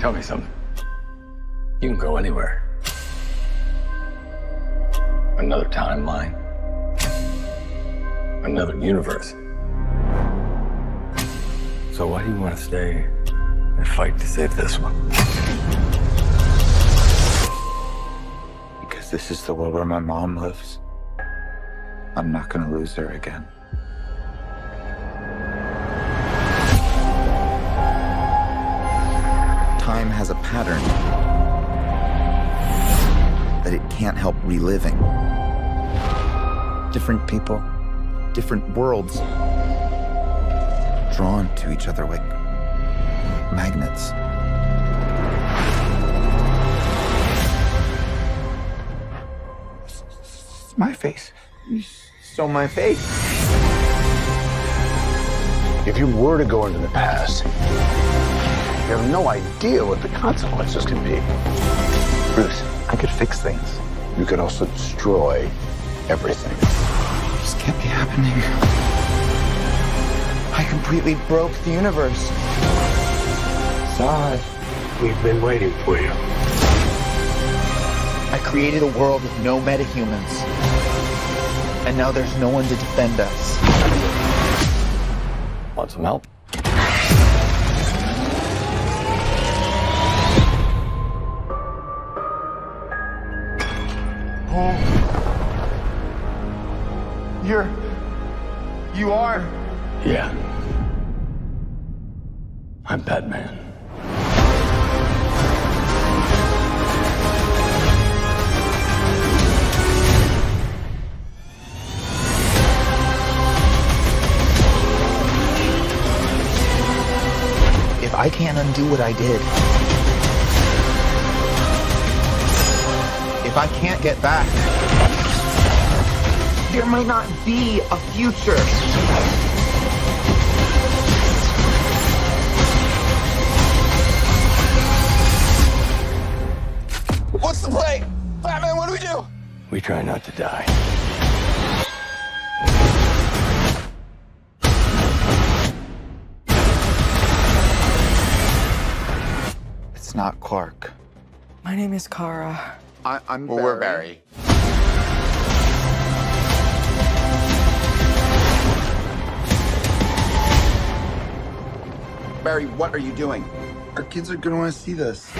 Tell me something. You can go anywhere. Another timeline. Another universe. So why do you want to stay and fight to save this one? Because this is the world where my mom lives. I'm not gonna lose her again. Time has a pattern that it can't help reliving. Different people, different worlds, drawn to each other like magnets. It's my face. You stole my face. If you were to go into the past, you have no idea what the consequences can be. Bruce, I could fix things. You could also destroy everything. This can't be happening. I completely broke the universe. Zod. We've been waiting for you. I created a world with no metahumans. And now there's no one to defend us. Want some help? Oh. You are? Yeah. I'm Batman. If I can't undo what I did, if I can't get back, there might not be a future. What's the play? Batman, what do we do? We try not to die. It's not Clark. My name is Kara. I'm Well, we're Barry. Barry, what are you doing? Our kids are gonna want to see this.